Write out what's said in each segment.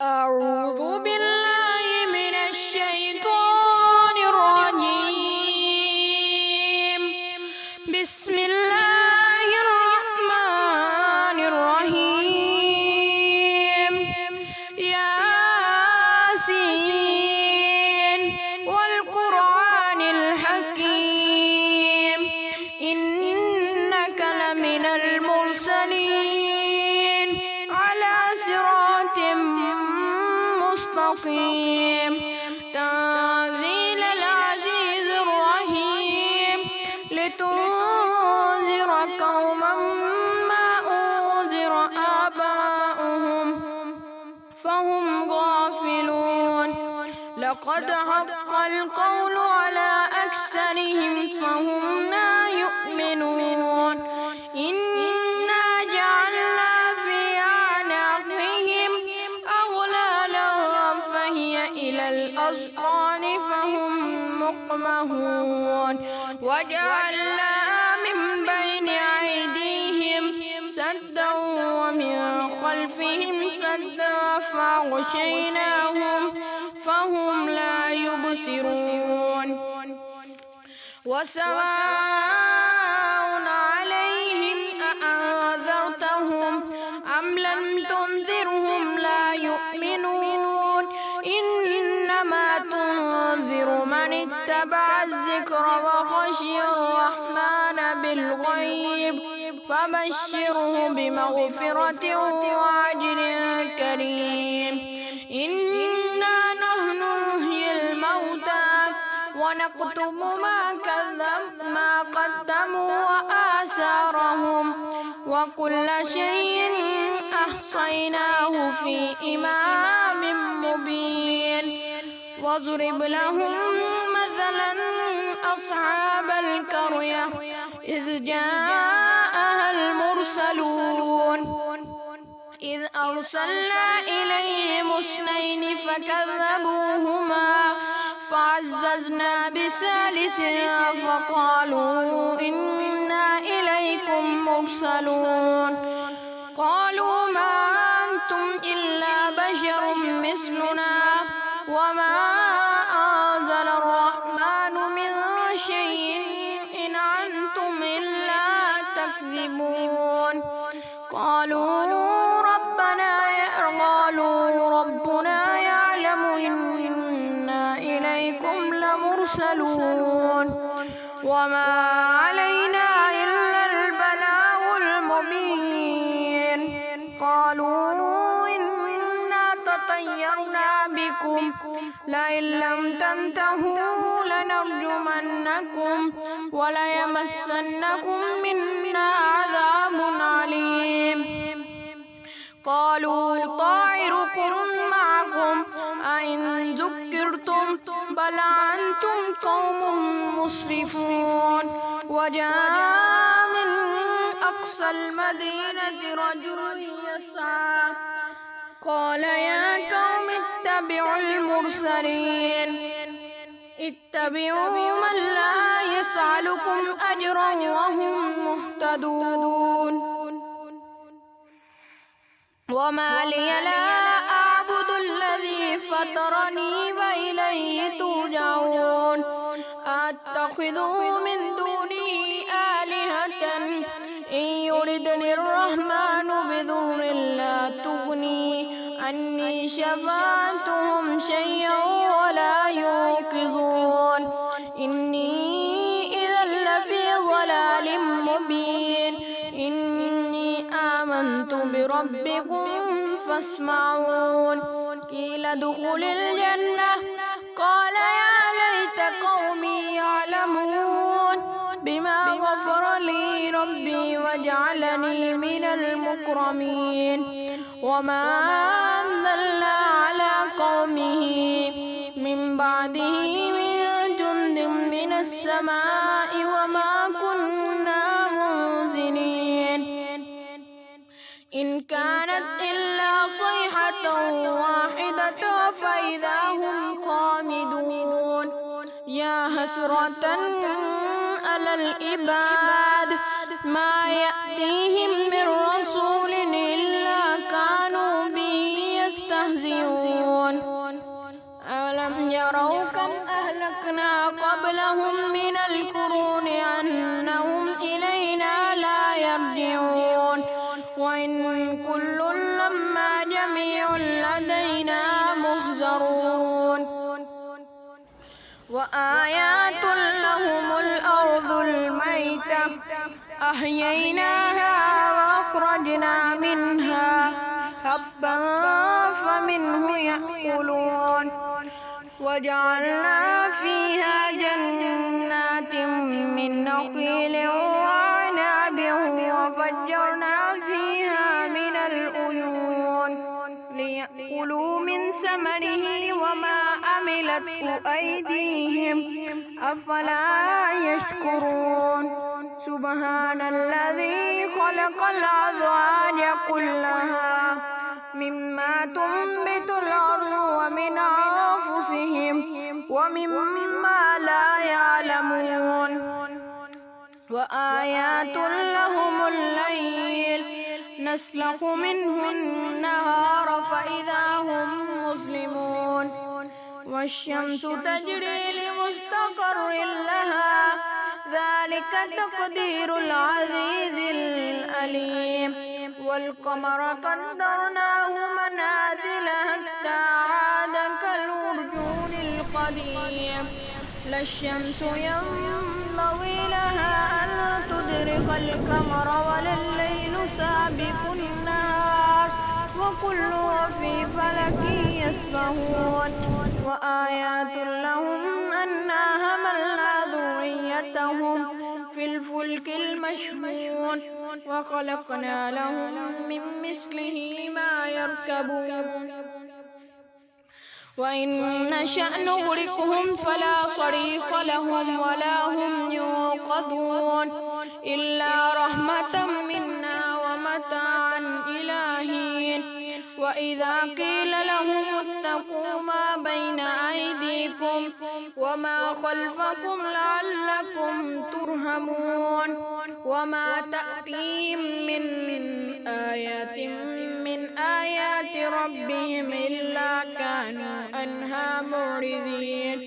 أعوذ بالله من الشيطان الرجيم. بسم الله الرحمن الرحيم. ياسين والقرآن الحكيم إنك لمن المرسلين على صراط مستقيم. تنزيل العزيز الرحيم لتنذر قوما ما أنذر آباؤهم فهم غافلون. لقد حق القول على أكثرهم فهم لا يؤمنون. إنا جعلنا في أعناقهم أغلالا فهي إلى الأذقان فهم مقمحون. وجعلنا من بين أيديهم سدا ومن خلفهم سدا فأغشيناهم فهم لا يبصرون. وسواء عليهم أأنذرتهم أم لم تنذرهم لا يؤمنون. إنما تنذر من اتبع الذكر وخشي الرحمن بالغيب فبشره بمغفرة وأجر كريم. إنا نحن نحيي الموتى ونكتب ما قدموا وآثارهم وكل شيء أحصيناه في إمام مبين. واضرب لهم مثلا أصحاب القرية إذ جاءها المرسلون إذ أرسلنا إليهم اثنين فكذبوهما فعززنا بثالث فقالوا إنا إليكم مرسلون. قالوا ما أنتم إلا بشر مثلنا وما أنزل الرحمن من شيء إن أنتم إلا تكذبون. قالوا ربنا يعلم إنا إليكم لمرسلون وما علينا إلا البلاغ المبين. قالوا إنا تطيرنا بكم لئن لم تنتهوا لنرجمنكم وليمسنكم منا عذاب عليم. قالوا طائركم معكم أئن ذكرتم بل أنتم قوم مسرفون. وجاء من أقصى المدينة رجل يسعى قال يا قوم اتبعوا المرسلين اتبعوا من لا يسألكم أجرا وهم مهتدون. وما لي لا أعبد الذي فطرني وإليه ترجعون. أتخذ من دونه آلهة إن يردني الرحمن بضر لا تغني عني شفاعتهم شيئا ولا ينقذون. إني إذا لفي ضلال مبين. إني آمنت بربكم فاسمعون. قيل ادخل الجنة قال يا ليت قومي يعلمون بما غفر لي ربي وجعلني من المكرمين. وما أنزلنا على قومه من بعده من جند من السماء وما كنا منزلين. إن كانت إلا صيحة واحدة فإذا هم خامدون. يا حسرة على العباد ما يأتيهم من رسول إلا كانوا به يستهزئون. يستهزئون أولم يروا كم أهلكنا قبلهم من القرون أنهم إلينا لا يرجعون وإن كل لما جميع لدينا محضرون وآيات لهم الأرض الميتة أحييناها وأخرجنا منها حبا فمنه يأكلون وجعلنا فيها جنات من نخيل وعنب وفجرنا فيها من العيون ليأكلوا من ثمره وما عملته أيديهم أفلا يشكرون سبحان الذي خلق الأزواج كلها مما تنبت الأرض ومن أنفسهم ومما لا يعلمون وآيات لهم الليل نسلخ منه النهار فإذا هم مظلمون والشمس تجري لمستقر لها ذلك تقدير العزيز العليم والقمر قدرناه منازل حتى عاد كالعرجون القديم لا الشمس ينبغي لها أن تدرك القمر ولا الليل سابق النهار وكل في فلك يسبحون وآيات لهم أنا حملنا ذريتهم في الفلك المشحون وخلقنا لهم من مثله ما يركبون وإن نشأ نغرقهم فلا صريخ لهم ولا هم ينقذون إلا رحمة منا ومتاعا إلى حين وإذا قيل لهم اتقوا ما بين أيديكم وما خلفكم لعلكم ترحمون وما تأتيهم من آيات من آيات ربهم إلا كانوا عنها معرضين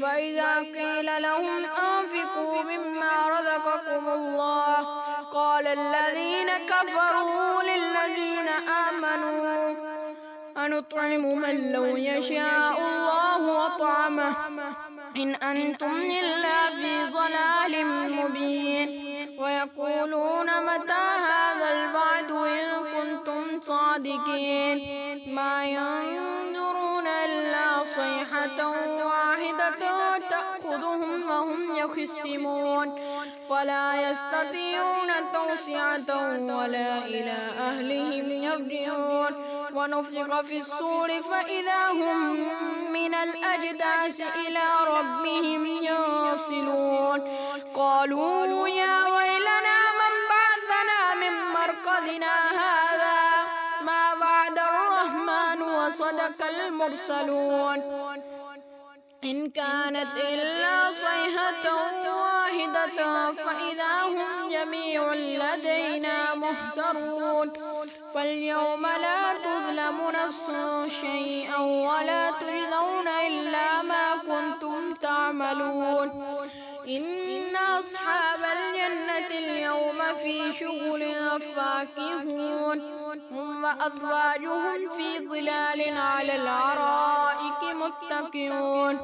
وإذا قيل لهم أنفقوا مما رزقكم الله قال الذين كفروا للذين آمنوا أنطعم من لو يشاء الله أطعمه إن أنتم إلا في ضلال مبين ويقولون متى هذا الوعد إن كنتم صادقين ما ينظرون إلا صيحة واحدة تأخذهم وهم يخصمون فلا يستطيعون توصية ولا إلى أهلهم يرجعون ونفخ في الصور فإذا هم من الأجداث إلى ربهم ينسلون قالوا يا ويلنا من بعثنا من مرقدنا هذا ما وعد الرحمن وصدق المرسلون إن كانت إلا صيحة واحدة فإذا هم جميع لدينا محضرون فاليوم لا تظلم نفس شيئا ولا تجزون إلا ما كنتم تعملون إن أصحاب الجنة اليوم في شغل فاكهون هم وأزواجهم في ظلال على الأرائك متكئون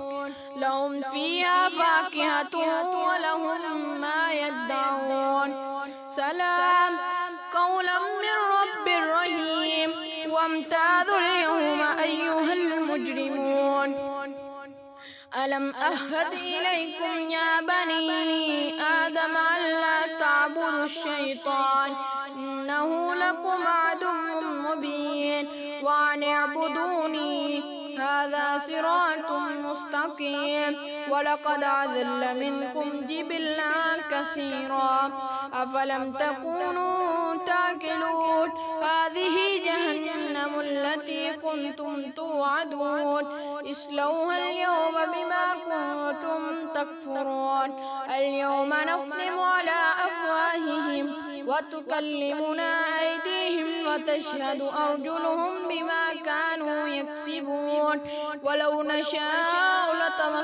لهم فيها فاكهة ولهم ما يدعون سلام قولا من رب رحيم وامتازوا اليوم أيها المجرمون ألم أهد إليكم يا بني آدم ألا تعبدوا الشيطان إنه لكم عدو مبين وأن اعبدوني هذا صراط مستقيم ولقد أضل منكم جبلا كثيرا أفلم تكونوا تعقلون هذه جهنم التي كنتم توعدون اصلوها اليوم بما كنتم تكفرون اليوم نختم على أفواههم وتكلمنا أيديهم وتشهد أرجلهم بما كانوا يكسبون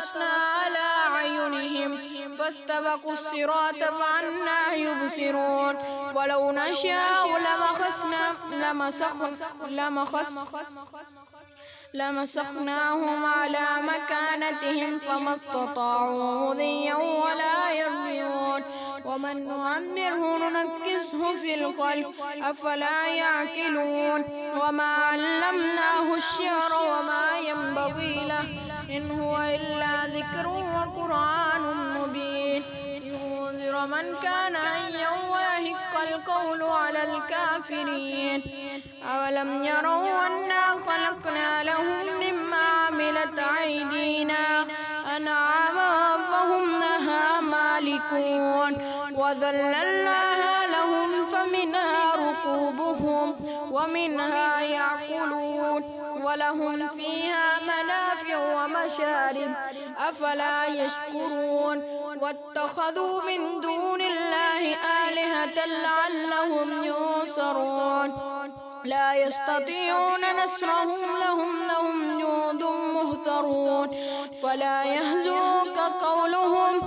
فطمسنا على أعينهم فاستبقوا الصراط فأنى يبصرون ولو نشاء لمسخناهم على مكانتهم فما استطاعوا مضيا ولا يرجعون ومن نعمره ننكسه في الخلق أفلا يعقلون وما علمناه الشعر وما ينبغي له إن هو إلا ذكر وقرآن مبين لينذر من كان حيا ويحق القول على الكافرين أولم يروا أنا خلقنا لهم مما عملت أيدينا أنعاما فهم لها مالكون وذللناها لهم فمنها ركوبهم ومنها يأكلون ولهم فيها منافع ومشارب أفلا يشكرون واتخذوا من دون الله آلهة لعلهم ينصرون لا يستطيعون نصرهم لهم جند مهترون فلا يهزوك قولهم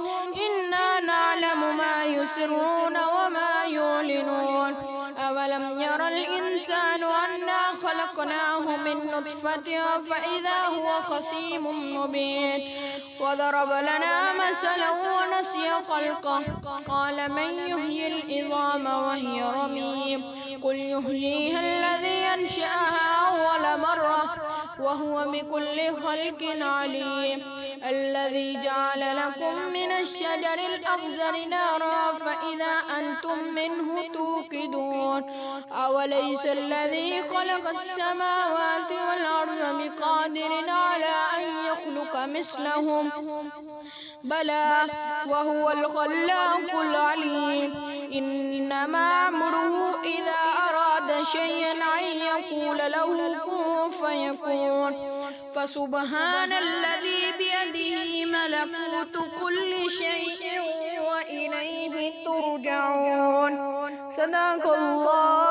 إنا نعلم ما يسرون وما يعلنون أولم ير الإنسان أنا خلقناه من نطفة فإذا هو خصيم مبين وضرب لنا مثلا ونسي خلقه قال من يحيي العظام وهي رميم قل يحييها الذي أنشأها أول مرة وهو بكل خلق عليم الذي جعل لكم من الشجر الأخضر نارا فإذا أنتم منه توقدون أوليس الذي خلق السماوات والأرض بقادر على أن يخلق مثلهم بلى وهو الخلاق العليم إنما أمره إذا أراد شيئا أن يقول له كن فيكون فسبحان الذي بيده ملكوت كل شيء وإليه ترجعون صدق الله